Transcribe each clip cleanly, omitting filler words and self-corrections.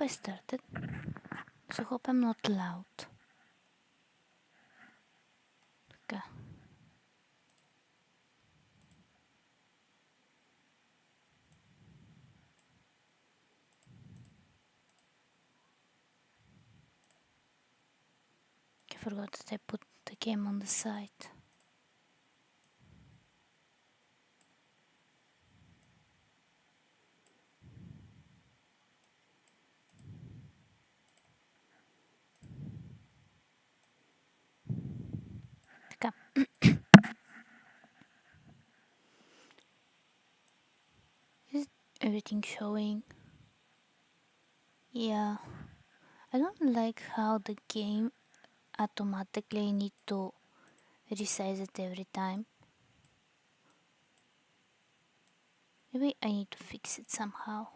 I started. So hope I'm not loud. Okay. I forgot that I put the game on the side. Okay. Is everything showing? Yeah. I don't like how the game automatically need to resize it every time. Maybe I need to fix it somehow.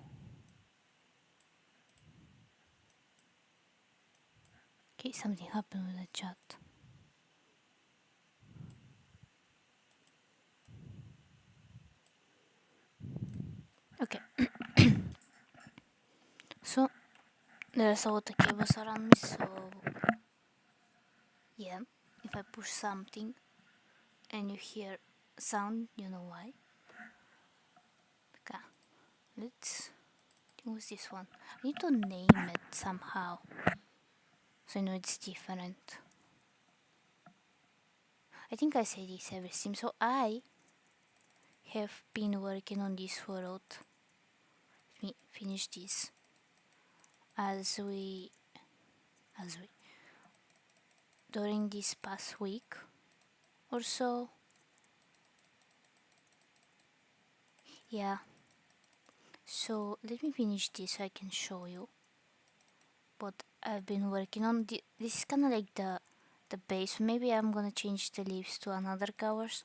Okay, something happened with the chat. Okay. So there's a lot of cables around me, so yeah, if I push something and you hear sound, you know why. Okay, let's. What's this one? I need to name it somehow, so I know it's different. I think I say this every sim. So I have been working on this world. Let me finish this as we during this past week or so. Yeah. So let me finish this so I can show you what I've been working on. This is kind of like the base. Maybe I'm gonna change the leaves to another colors,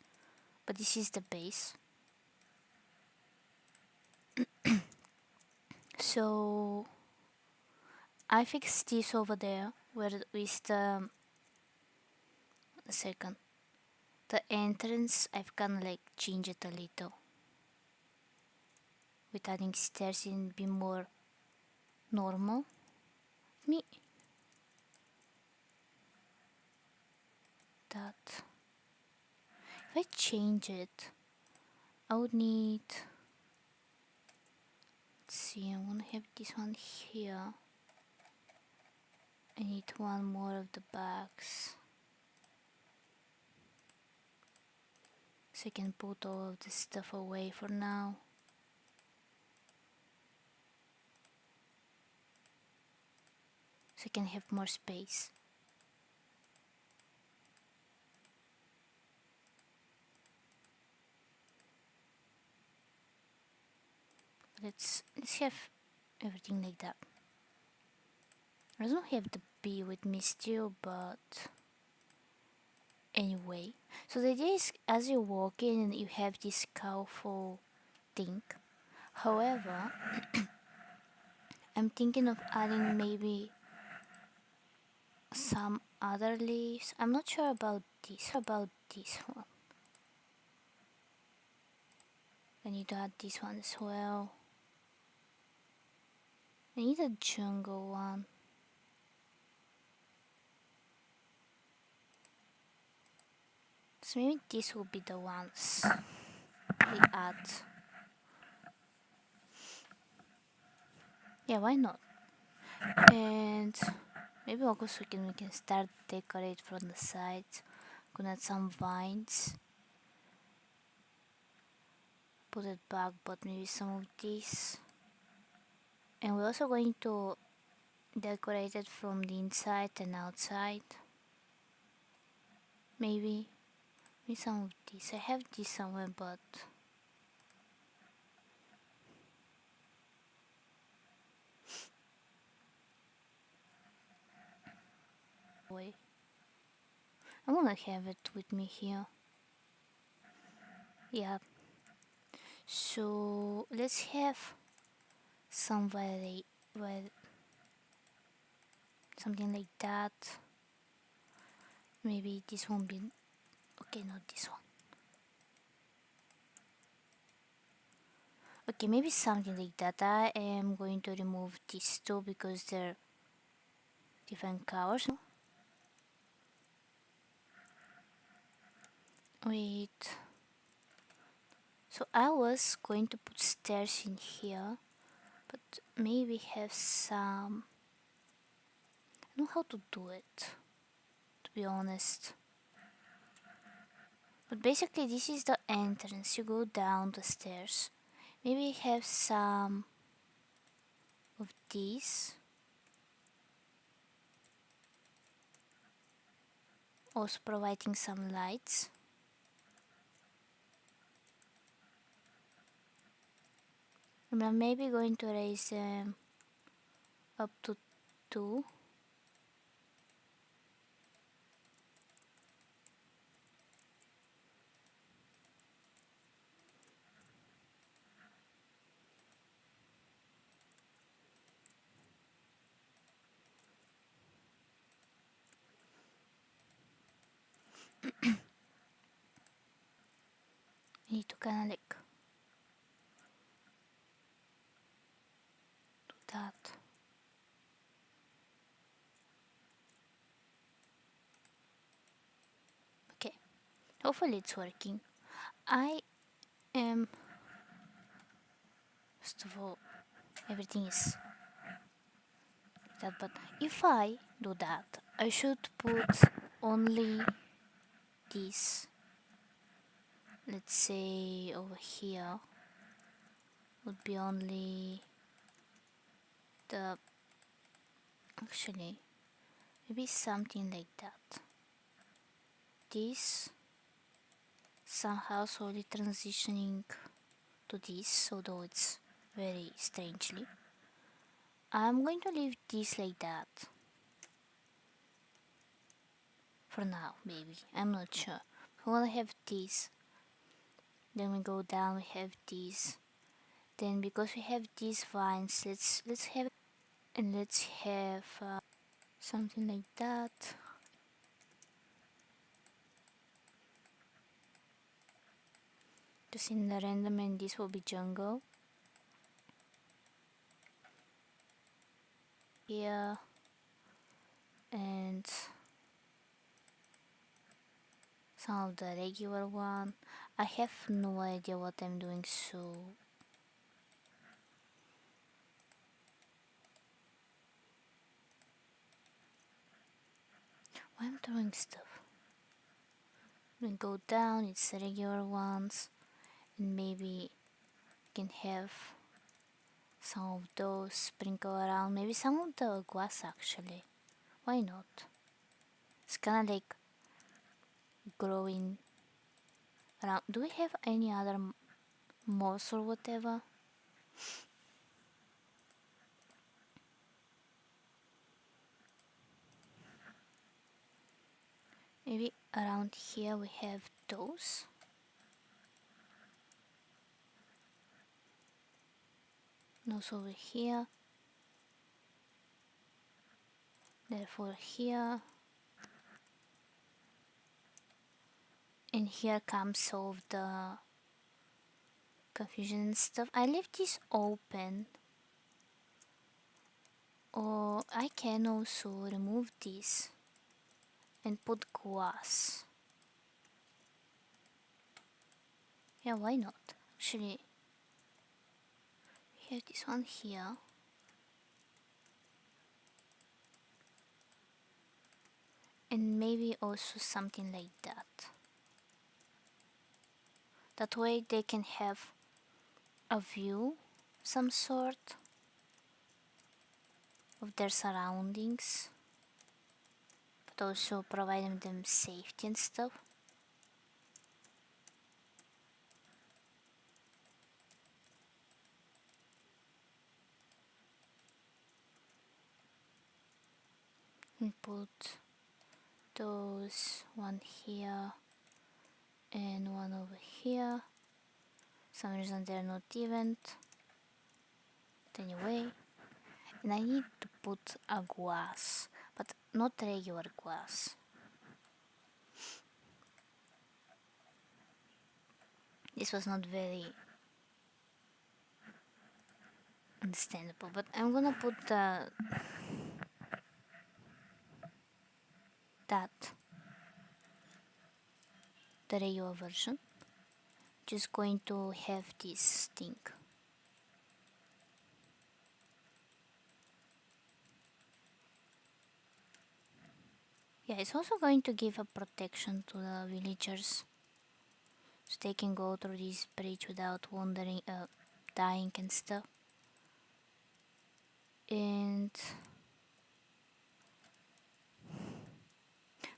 but this is the base. So I fixed this over there where with the second the entrance. I've kind of like changed it a little with adding stairs and be more normal. Me that if I change it, I would need. Let's see, I'm gonna have this one here. I need one more of the bags so I can put all of this stuff away for now. So I can have more space. Let's have everything like that. I don't have the bee with me still, but anyway. So the idea is as you walk in you have this colorful thing. However, I'm thinking of adding maybe some other leaves. I'm not sure about this one. I need to add this one as well. I need a jungle one. So maybe this will be the ones we add. Yeah, why not? And maybe also we can start decorate from the sides. Gonna add some vines. Put it back, but maybe some of these. And we're also going to decorate it from the inside and outside. Maybe some of these. I have this somewhere, but wait. I'm gonna have it with me here. Yeah. So let's have some something like that. Maybe this won't be okay. Not this one. Okay, maybe something like that. I am going to remove these two because they're different colors. Wait. So I was going to put stairs in here, but maybe have some. I don't know how to do it, to be honest. But basically, this is the entrance. You go down the stairs. Maybe have some of these. Also providing some lights. I'm maybe going to raise them up to 2. I need to kind of like do that. Okay, hopefully it's working. I am, first of all, everything is that, but if I do that, I should put only this. Let's say over here would be only the, actually, maybe something like that. This somehow slowly transitioning to this, although it's very strangely. I'm going to leave this like that for now, maybe. I'm not sure. We want to have this. Then we go down. We have this. Then because we have these vines, let's have, and let's have something like that. Just in the random, and this will be jungle. Here and some of the regular one. I have no idea what I'm doing, so why I'm throwing stuff. We go down, it's the regular ones, and maybe can have some of those sprinkle around, maybe some of the glass actually. Why not? It's kinda like growing around. Do we have any other moss or whatever? Maybe around here we have those. And also over here. Therefore here. And here comes all of the confusion and stuff. I leave this open. Or I can also remove this and put glass. Yeah, why not? Actually, we have this one here. And maybe also something like that. That way they can have a view, some sort, of their surroundings, but also providing them safety and stuff. And put those, one here and one over here. Some reason they're not even. But anyway, and I need to put a glass, but not regular glass. This was not very understandable. But I'm gonna put that the Rayo version. Just going to have this thing. Yeah, it's also going to give a protection to the villagers, so they can go through this bridge without wandering, dying and stuff. And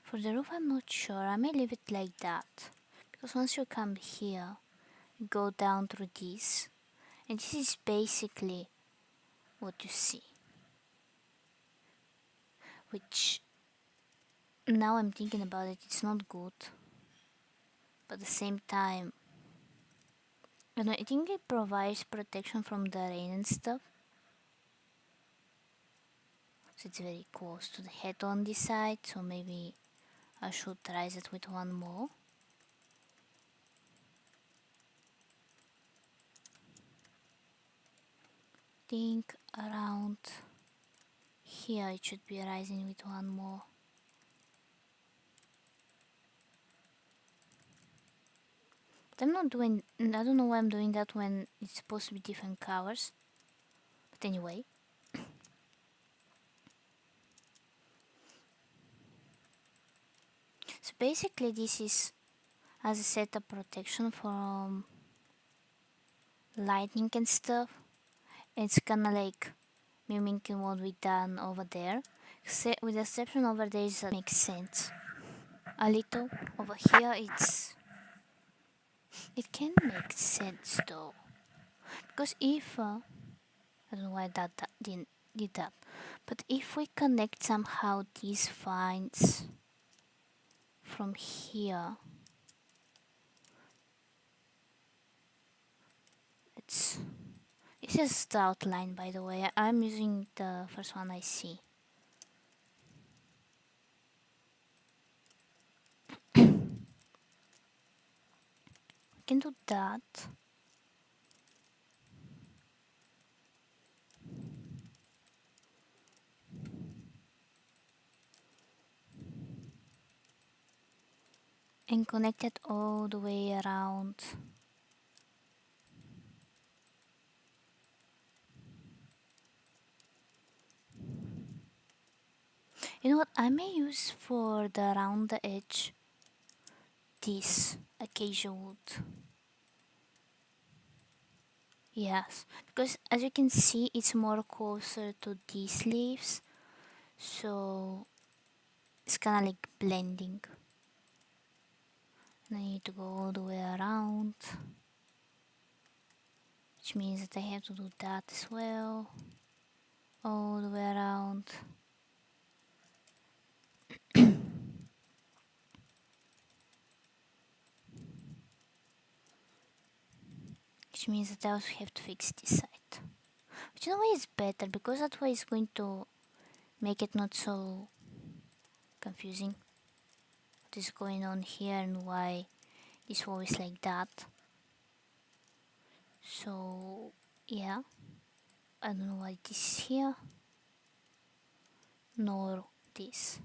for the roof, I'm not sure. I may leave it like that, because once you come here, you go down through this, and this is basically what you see. Which, now I'm thinking about it, it's not good. But at the same time, I don't know, I think it provides protection from the rain and stuff. So it's very close to the head on this side, so maybe I should try it with one more. Think around here it should be rising with one more. But I'm not doing, I don't know why I'm doing that when it's supposed to be different colors. But anyway. So basically this is as a setup protection from lightning and stuff. It's kinda like mimicking what we done over there. With the exception over there is that makes sense. A little over here it can make sense though. Because if I don't know why that did that. But if we connect somehow these vines from here, it's just the outline, by the way. I'm using the first one I see. We can do that. And connect it all the way around. You know what? I may use for the around the edge this acacia wood. Yes, because as you can see, it's more closer to these leaves, so it's kind of like blending. And I need to go all the way around, which means that I have to do that as well, all the way around. Which means that I also have to fix this side. Which in a way is better, because that way is going to make it not so confusing. What is going on here and why this wall is like that. So yeah, I don't know why this is here, nor this.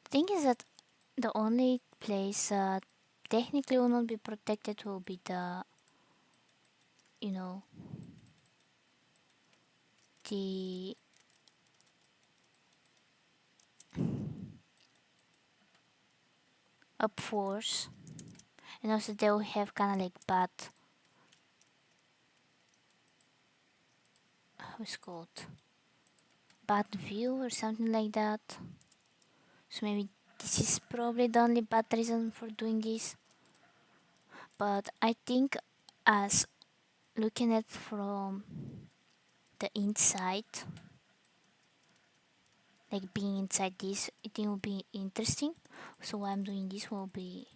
The thing is that the only place technically will not be protected will be the, you know, the up force, and also they will have kind of like bad, what's called, bad view or something like that. So maybe this is probably the only bad reason for doing this. But I think as looking at from the inside, like being inside this, I think will be interesting. So why I'm doing this will be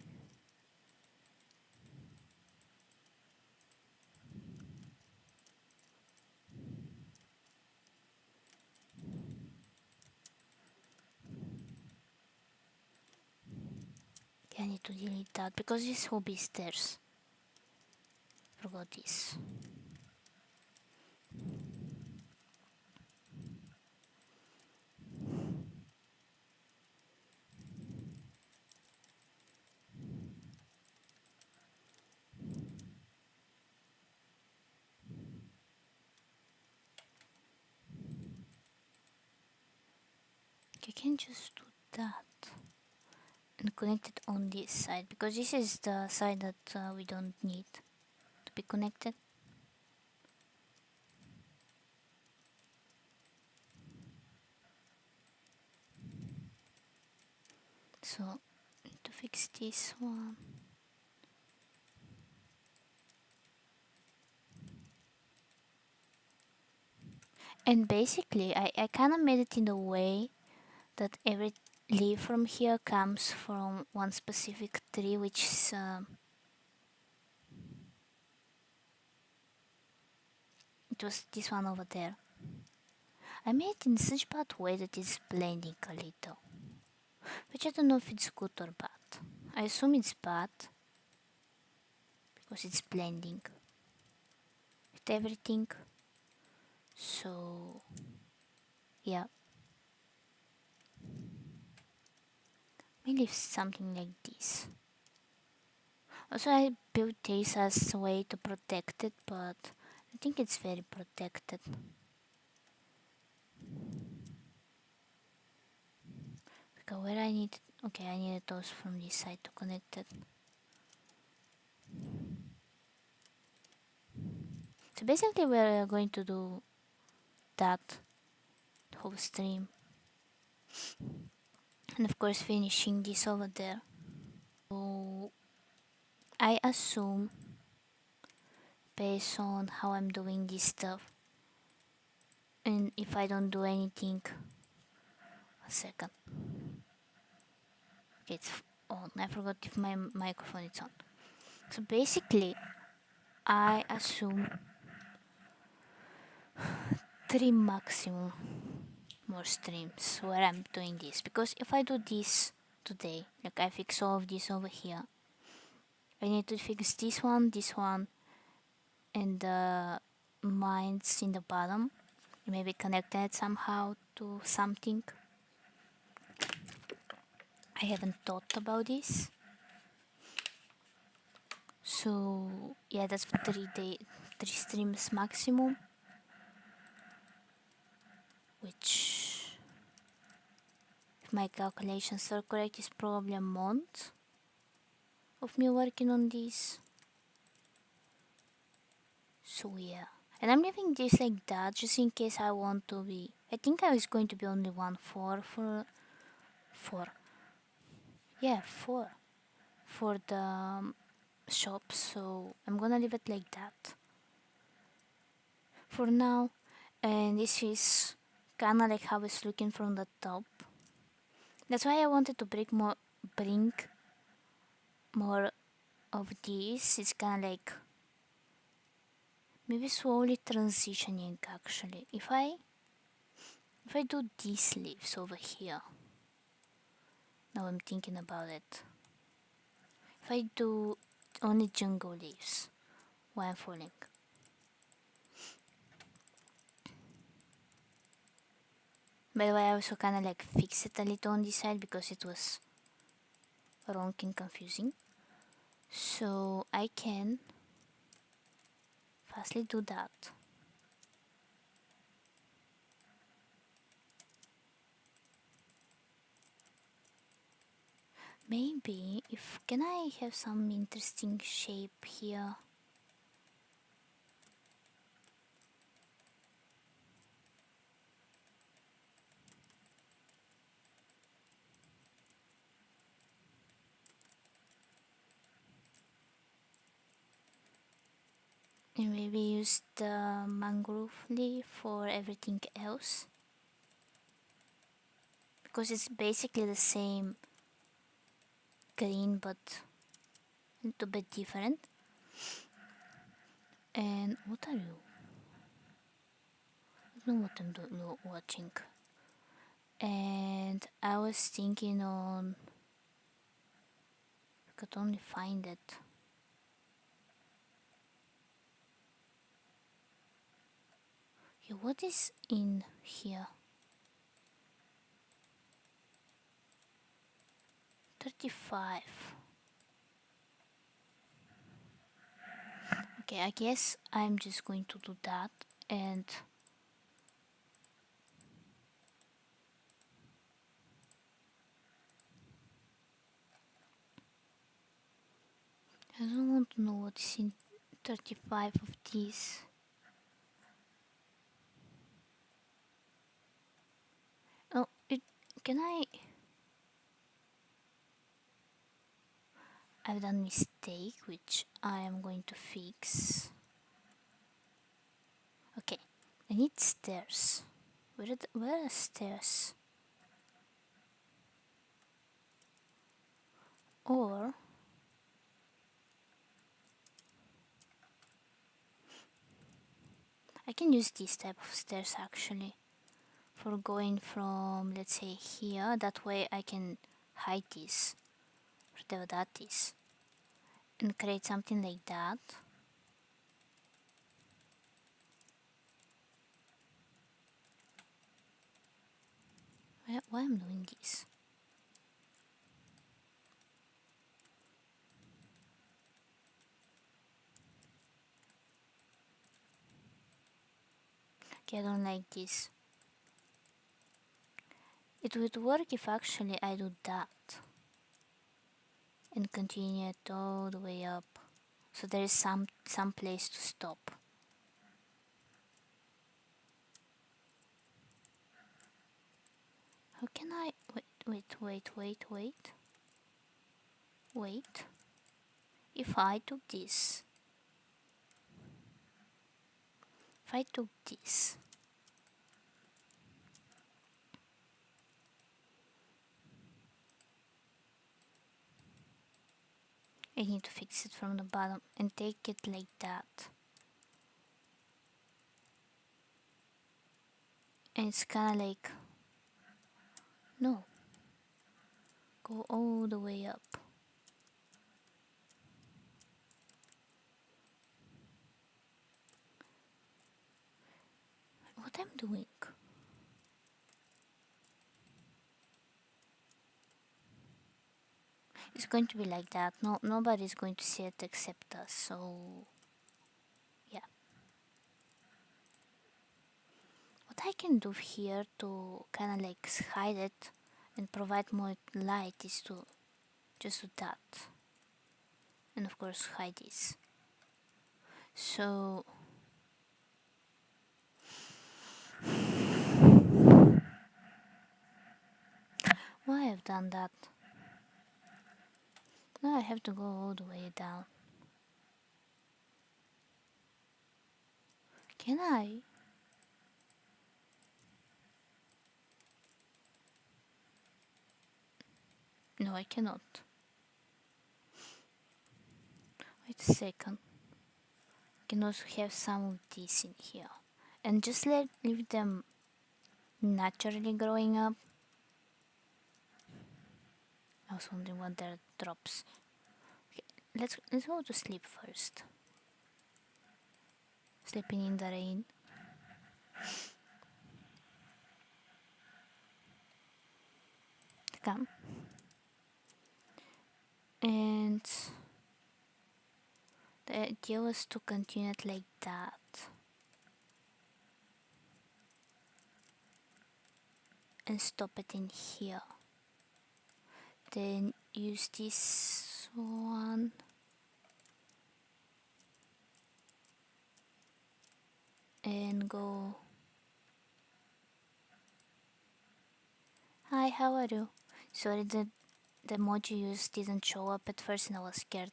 I need need to delete that because this will be stairs. Forgot this. You can just do that and connect it on this side because this is the side that we don't need to be connected. So to fix this one. And basically I kind of made it in a way that every leaf from here comes from one specific tree, which is it was this one over there. I made it in such bad way that it's blending a little, which I don't know if it's good or bad. I assume it's bad because it's blending with everything. So yeah, maybe something like this. Also, I built this as a way to protect it, but I think it's very protected. Because where I need, okay, I needed those from this side to connect it. So basically, we're going to do that whole stream, and of course, finishing this over there. So I assume, based on how I'm doing this stuff, and if I don't do anything, a second. Okay, it's on. I forgot if my microphone is on. So basically, I assume 3 maximum more streams where I'm doing this, because if I do this today, like I fix all of this over here, I need to fix this one, and the mines in the bottom, maybe connect that somehow to something. I haven't thought about this. So yeah, that's 3 streams maximum, which, if my calculations are correct, is probably a month of me working on this. So yeah, and I'm leaving this like that just in case I want to be. I think I was going to be only 1/4 for 4. Yeah, 4 for the shop. So I'm gonna leave it like that for now. And this is kinda like how it's looking from the top. That's why I wanted to bring more of these. It's kinda like maybe slowly transitioning actually. If I do these leaves over here, now I'm thinking about it. If I do only jungle leaves while I'm falling, by the way, I also kind of like fix it a little on this side because it was wrong and confusing. So I can fastly do that. Maybe if can I have some interesting shape here? And maybe use the mangrove leaf for everything else, because it's basically the same green but a little bit different. And what are you? I don't know what I'm watching. And I was thinking on, could only find it. Okay, what is in here? 35. Okay, I guess I'm just going to do that, and I don't want to know what's in 35 of these. Oh, can I've done mistake, which I am going to fix. Okay, I need stairs. Where are stairs? Or I can use this type of stairs actually for going from, let's say, here. That way I can hide this, whatever that is, and create something like that. Why I'm doing this? Okay, I don't like this. It would work if actually I do that and continue it all the way up, so there is some place to stop. How can I wait? If I took this, I need to fix it from the bottom and take it like that. And it's kinda like, no, go all the way up. What I'm doing? It's going to be like that. No, nobody's going to see it except us. So, yeah. What I can do here to kind of like hide it and provide more light is to just do that. And of course hide this. So why I've done that? Now I have to go all the way down. Can I? No, I cannot. Wait a second. I can also have some of these in here. And just leave them naturally growing up. I was wondering what their drops. Okay, let's go to sleep first. Sleeping in the rain. Come. And the idea was to continue it like that. And stop it in here. Then use this one. And go. Hi, how are you? Sorry, the emoji you used didn't show up at first and I was scared.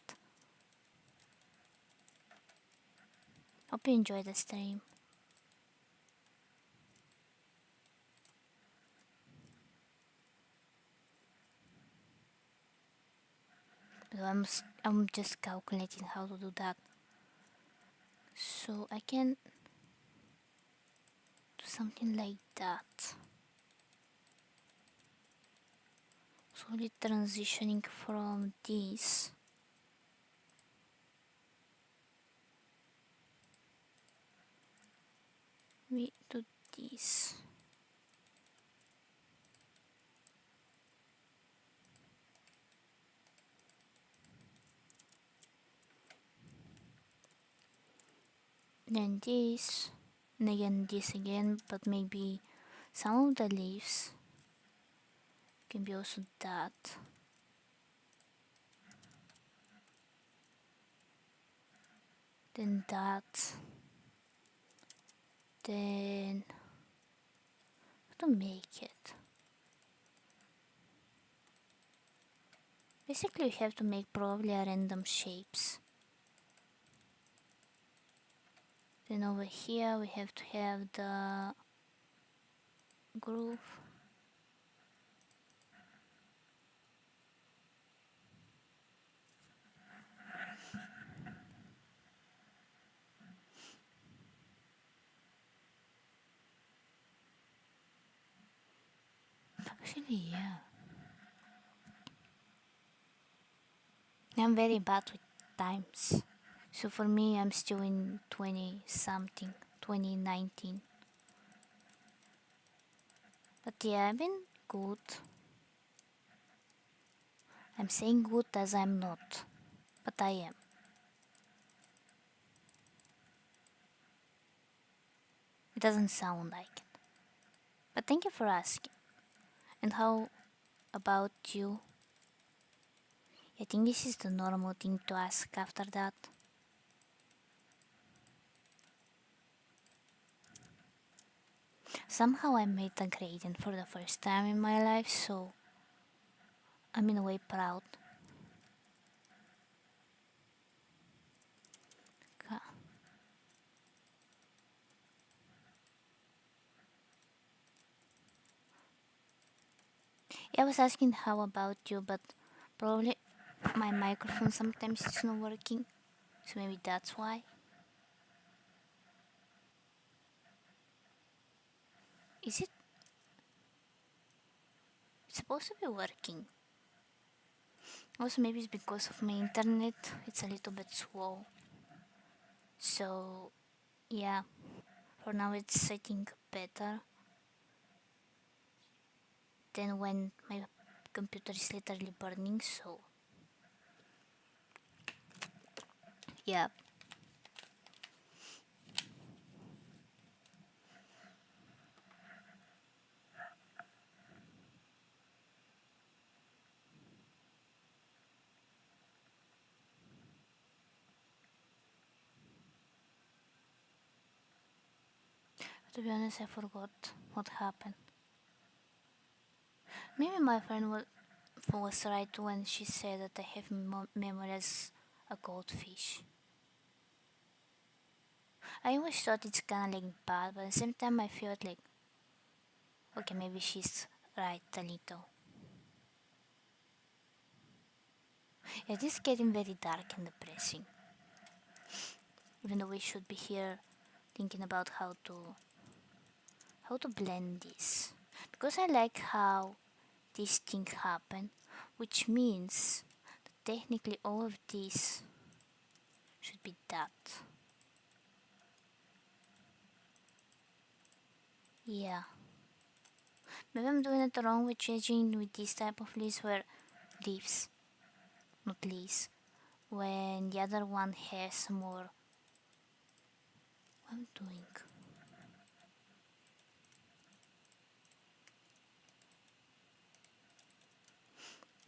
Hope you enjoyed the stream. But I'm just calculating how to do that. So I can do something like that. Slowly transitioning from this We do this. Then this. And again this again, but maybe some of the leaves can be also that. Then that. Then how to make it? Basically we have to make probably a random shapes. Then over here we have to have the groove. Actually, yeah. I'm very bad with times. So for me, I'm still in 20 something, 2019. But yeah, I've been good. I'm saying good as I'm not, but I am. It doesn't sound like it. But thank you for asking. And how about you? I think this is the normal thing to ask after that. Somehow I made a gradient for the first time in my life, so I'm in a way proud. I was asking how about you, but probably my microphone sometimes it's not working, so maybe that's why. Is it supposed to be working? Also, maybe it's because of my internet, it's a little bit slow. So, yeah, for now it's I think better than when my computer is literally burning. So, yeah. To be honest, I forgot what happened. Maybe my friend was right when she said that I have memory as a goldfish. I always thought it's kinda like bad, but at the same time I felt like, okay, maybe she's right a little. It is getting very dark and depressing. Even though we should be here thinking about how to blend this. Because I like how this thing happened, which means that technically all of this should be that. Yeah. Maybe I'm doing it wrong with changing with this type of leaves where leaves, not leaves, when the other one has more. What I'm doing.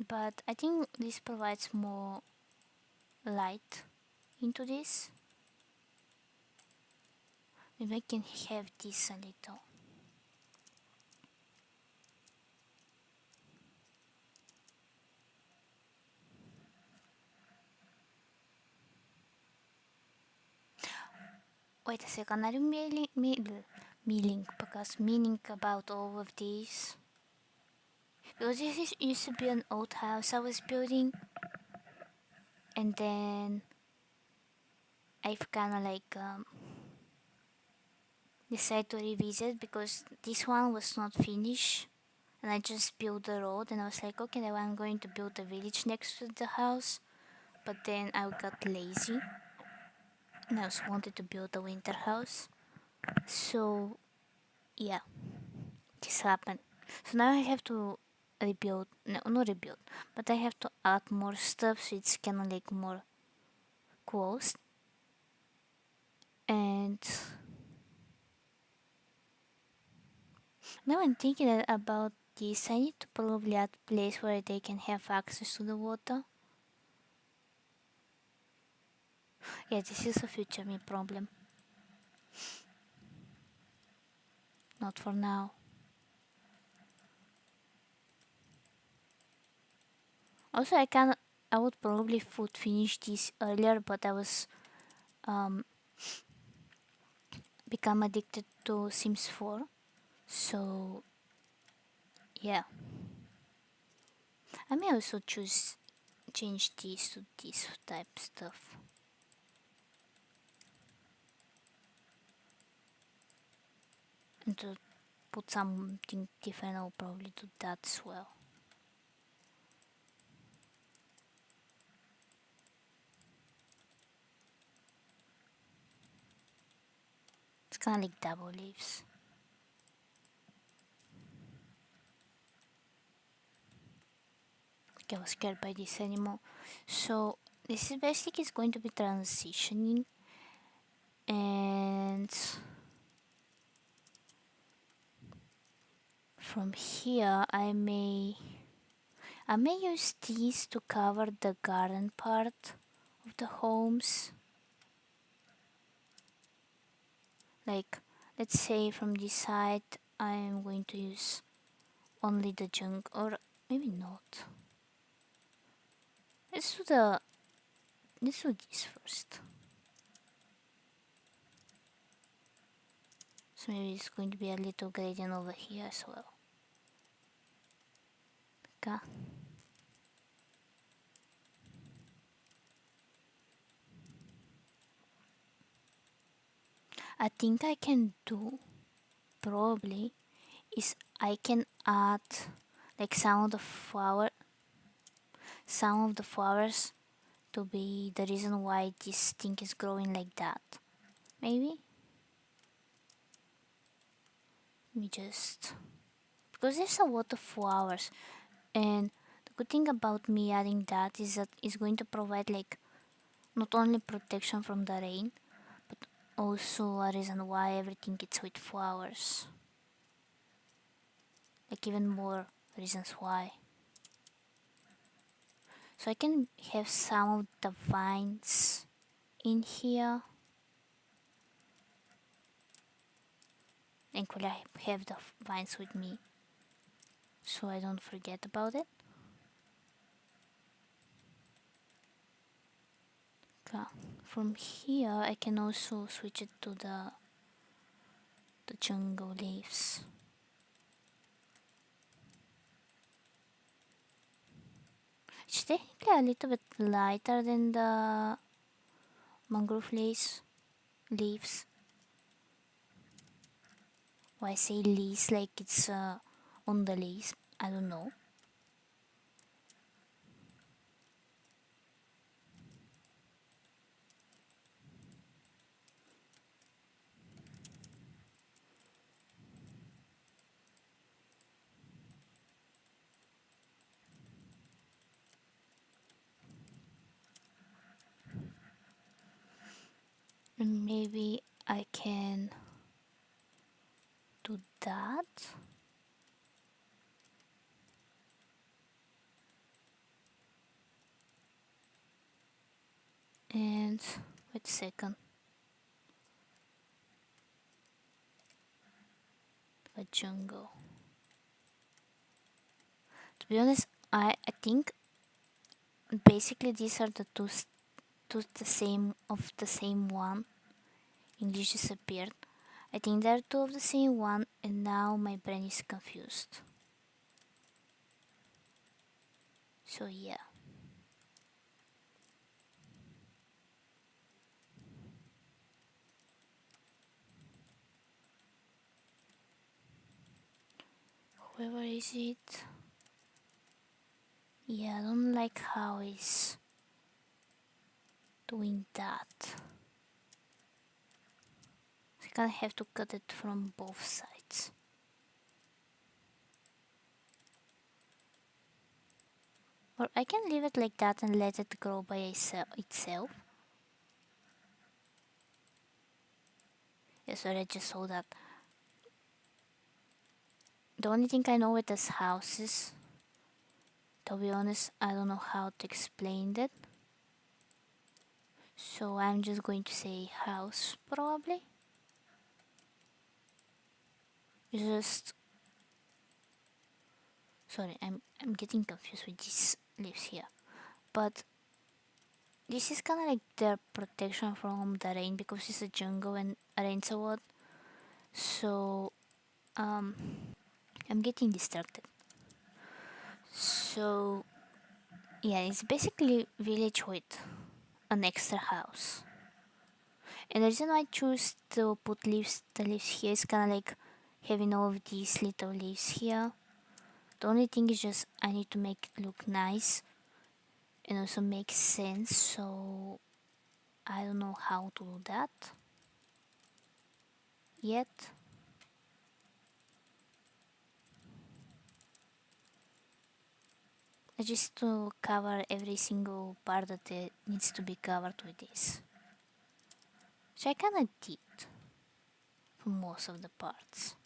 But I think this provides more light into this. Maybe I can have this a little. Wait a second, are you meaning about all of these? Because used to be an old house I was building, and then I've kind of like decided to revisit because this one was not finished, and I just built the road, and I was like, okay, now I'm going to build a village next to the house, but then I got lazy, and I also wanted to build a winter house. So yeah, this happened. So now I have to rebuild, no, not rebuild, but I have to add more stuff so it's kind of like more closed. And now I'm thinking about this. I need to probably add a place where they can have access to the water. Yeah, this is a future me problem. Not for now. Also, I would probably would finish this earlier, but I was um become addicted to Sims 4. So yeah, I may also change this to this type stuff. And to put something different, I'll probably do that as well. It's kind of like double leaves. Okay, I was scared by this anymore. So this is basically is going to be transitioning, and from here I may use these to cover the garden part of the homes. Like, let's say from this side I'm going to use only the junk, or maybe not. Let's do the let's do this first. So maybe it's going to be a little gradient over here as well. Okay. I think I can do probably is I can add like some of the flowers to be the reason why this thing is growing like that. Maybe? Let me just because there's a lot of flowers, and the good thing about me adding that is that it's going to provide like not only protection from the rain, but also a reason why everything gets with flowers. Like even more reasons why. So I can have some of the vines in here. And could I have the vines with me so I don't forget about it? Okay. From here I can also switch it to the jungle leaves. It's technically a little bit lighter than the mangrove leaves. Why I say leaves like it's on the leaves? I don't know. Maybe I can do that. And wait a second. A jungle. To be honest, I think basically these are the two the same of the same one. English disappeared. I think they're two of the same one, and now my brain is confused. So yeah. Whoever is it? Yeah, I don't like how he's doing that. I kind of have to cut it from both sides. Or I can leave it like that and let it grow by itself. Yeah, sorry, I just saw that. The only thing I know with this house is, to be honest, I don't know how to explain that. So I'm just going to say house probably. Just sorry, I'm getting confused with these leaves here. But this is kinda like their protection from the rain because it's a jungle and rains a lot. So I'm getting distracted. So yeah, it's basically village with an extra house. And the reason why I choose to put the leaves here is kind of like having all of these little leaves here. The only thing is just I need to make it look nice and also make sense. So I don't know how to do that yet. I just to cover every single part that needs to be covered with this. So I kinda did for most of the parts.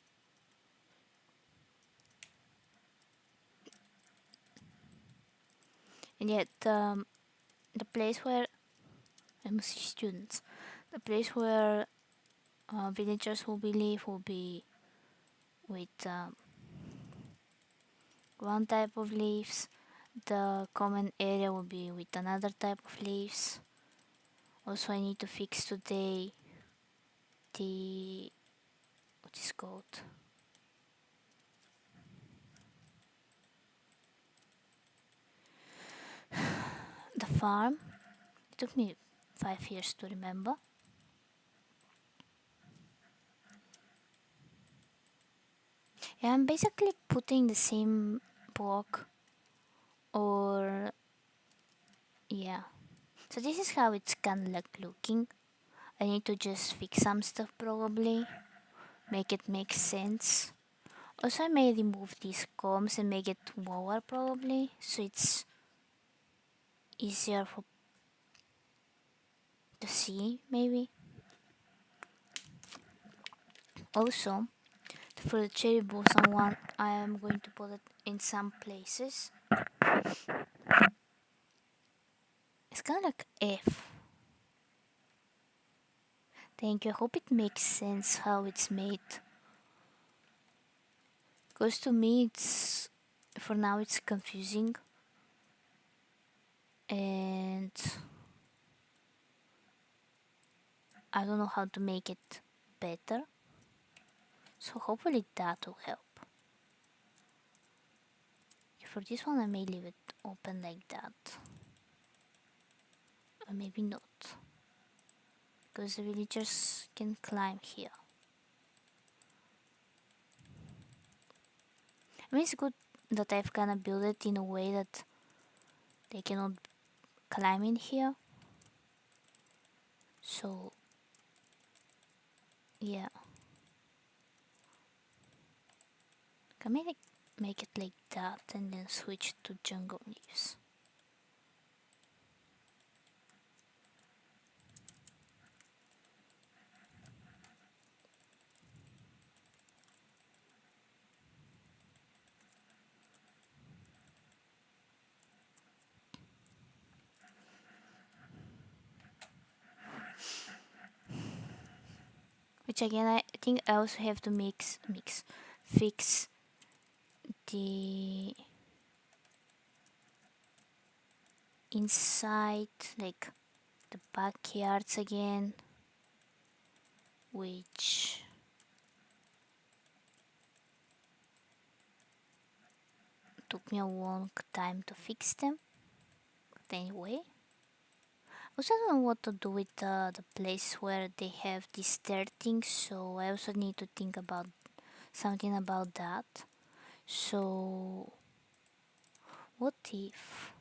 And yet the place where I must see students, the place where villagers will be live will be with one type of leaves. The common area will be with another type of leaves. Also, I need to fix today the what is called the farm. It took me 5 years to remember. Yeah, I'm basically putting the same block, or yeah. So this is how it's kind of like looking. I need to just fix some stuff probably, make it make sense. Also, I may remove these combs and make it lower probably, so it's easier for to see maybe. Also, for the cherry blossom one, I am going to put it in some places. It's kind of like F. Thank you. I hope it makes sense how it's made. Because to me, it's for now it's confusing, and I don't know how to make it better. So hopefully that will help. For this one, I may leave it open like that, or maybe not, because the villagers can climb here. I mean, it's good that I've kind of built it in a way that they cannot climb in here. So, yeah. Can make it like that and then switch to jungle leaves. Which again, I think I also have to fix the inside, like the backyards again, which took me a long time to fix them. But anyway, I also don't know what to do with the place where they have these dirt things, so I also need to think about something about that. So, what if?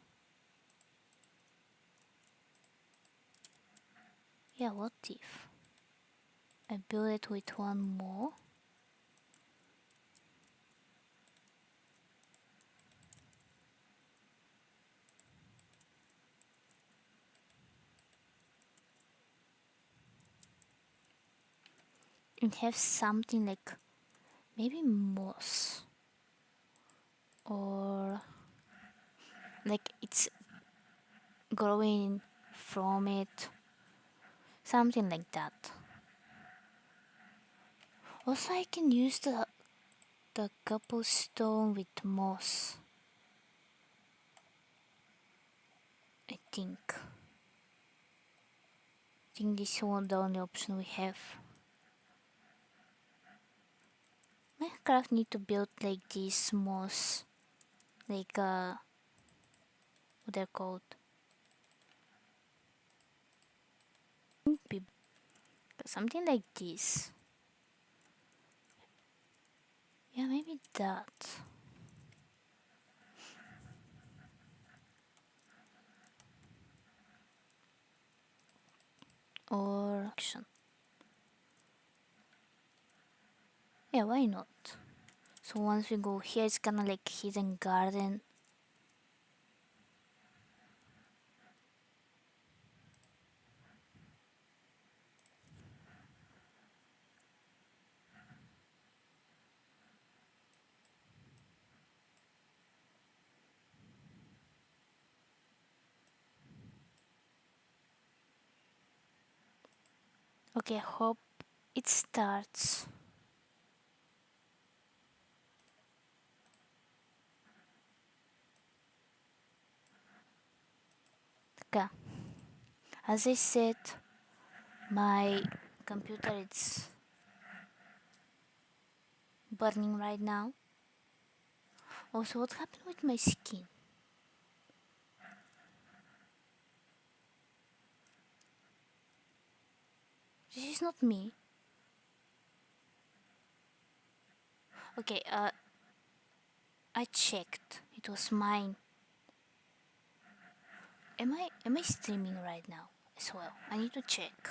Yeah, what if I build it with one more. And have something like maybe moss, or like it's growing from it, something like that. Also, I can use the cobblestone with moss, I think. I think this is the only option we have. Minecraft need to build like this moss, like what they're called. Something like this. Yeah, maybe that. Or action. Yeah, why not? So once we go here, it's kinda like hidden garden. Okay, hope it starts. Okay. As I said, my computer is burning right now. Also, what happened with my skin? This is not me. Okay, I checked. It was mine. Am I streaming right now as well? I need to check.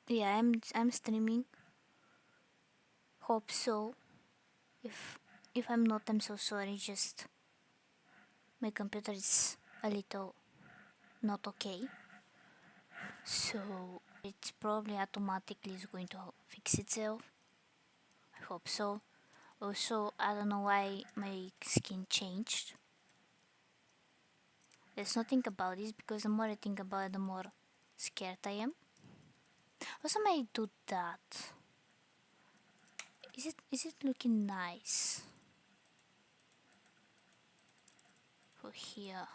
Yeah, I'm streaming. Hope so. If if I'm not, I'm so sorry. Just my computer is a little not okay. So it's probably automatically is going to fix itself. I hope so. Also, I don't know why my skin changed. Let's not think about this because the more I think about it, the more scared I am. Also, may I do that? Is it looking nice for here?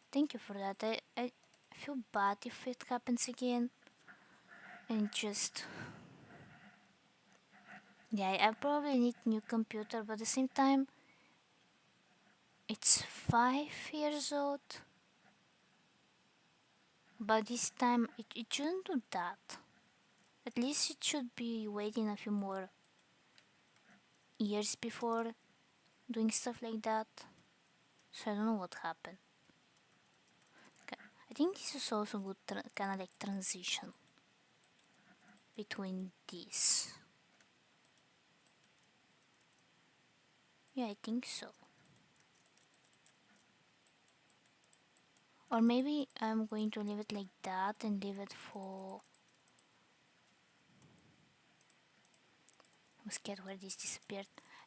Thank you for that. I feel bad if it happens again. And just yeah, I probably need new computer, but at the same time, it's 5 years old. But this time, it shouldn't do that. At least it should be waiting a few more years before doing stuff like that. So I don't know what happened. I think this is also good, kind of like transition between these. Yeah, I think so. Or maybe I'm going to leave it like that and leave it for... I'm scared where this disappeared.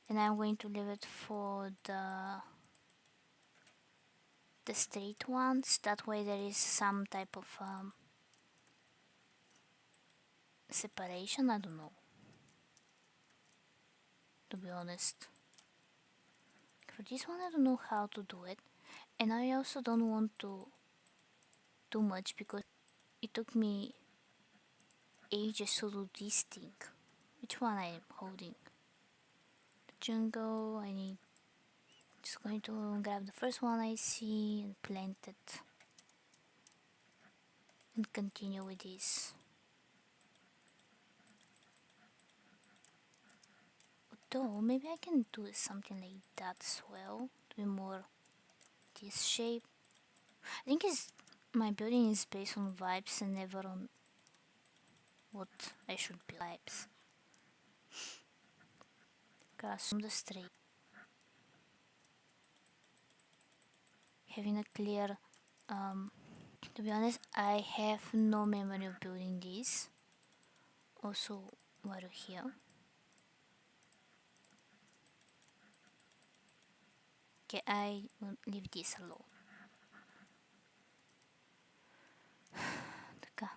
And I'm going to leave it for the straight ones. That way there is some type of separation. I don't know, to be honest. For this one I don't know how to do it. And I also don't want to do much because it took me ages to do this thing. Which one I am holding? The jungle. I need... Just going to grab the first one I see and plant it. And continue with this. Although maybe I can do something like that as well. To be more this shape. I think it's my building is based on vibes and never on what I should be vibes. Cause from the street, having a clear to be honest, I have no memory of building this. Also, water here. Okay, I will leave this alone. Okay.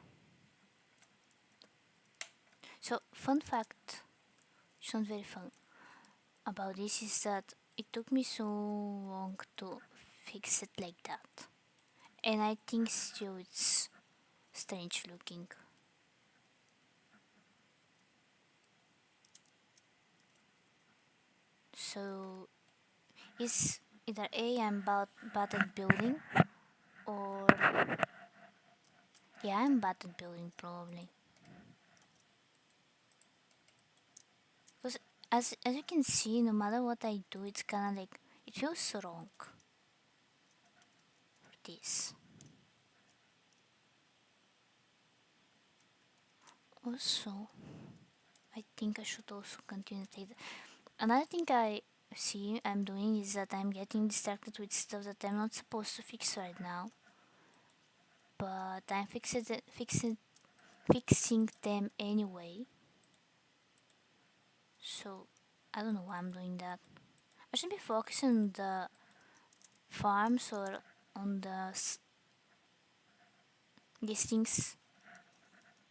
So, fun fact, it's not very fun, about this is that it took me so long to fix it like that. And I think still it's strange looking. So it's either A, I'm bad at building, or yeah, I'm bad at building probably. Because as you can see, no matter what I do, it's kind of like it feels so wrong for this. Also, I think I should also continue to take. Another thing I see I'm doing is that I'm getting distracted with stuff that I'm not supposed to fix right now, but I'm fixing them anyway. So I don't know why I'm doing that. I should be focusing on the farms or on the these things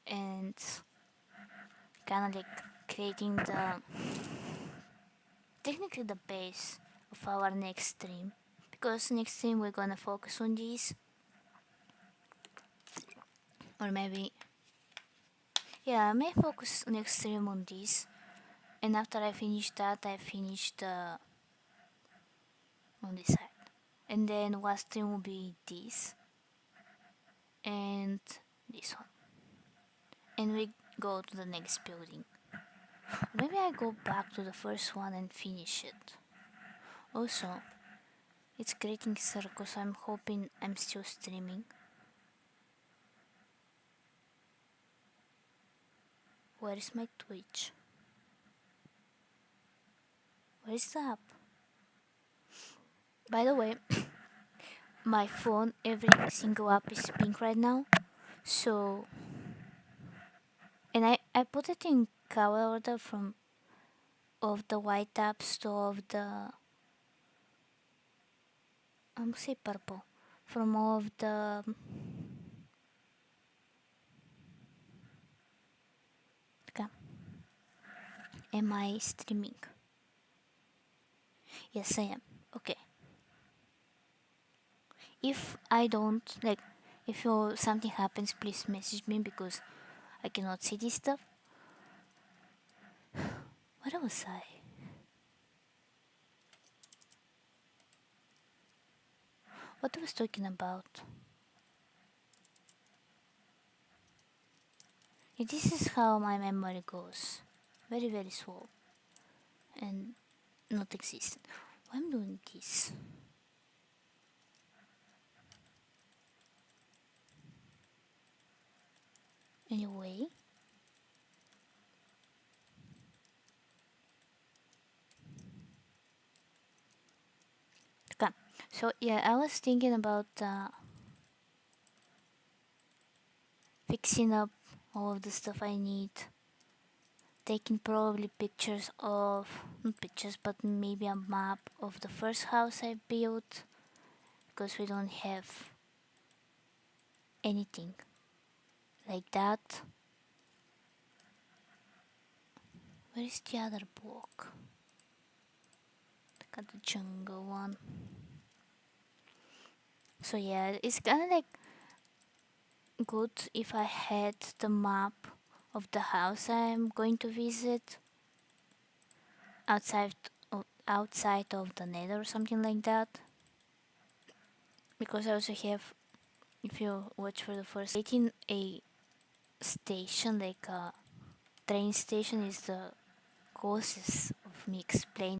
and kind of like creating the technically the base of our next stream, because next stream we're gonna focus on these, or maybe yeah, I may focus next stream on this, and after I finish that I finish the on this side, and then one stream will be this and this one, and we go to the next building. Maybe I go back to the first one and finish it. Also, it's creating circles. I'm hoping I'm still streaming. Where is my Twitch? Where is the app? By the way, my phone, every single app is pink right now. So, and I put it in color order from of the white apps to of the I'm say purple, from all of the okay. Am I streaming? Yes, I am. Okay. If I don't like, if something happens, please message me because I cannot see this stuff. Where was I? What I was talking about? Yeah, this is how my memory goes. Very, very slow. And not existent. Why I'm doing this? Anyway. Okay. So yeah, I was thinking about fixing up all of the stuff I need. Taking probably pictures of, not pictures, but maybe a map of the first house I built, because we don't have anything like that. Where is the other block? Look at the jungle one. So yeah, it's kind of like good if I had the map of the house I'm going to visit outside outside of the nether or something like that, because I also have, if you watch for the first 18, a station like a train station is the causes of me explaining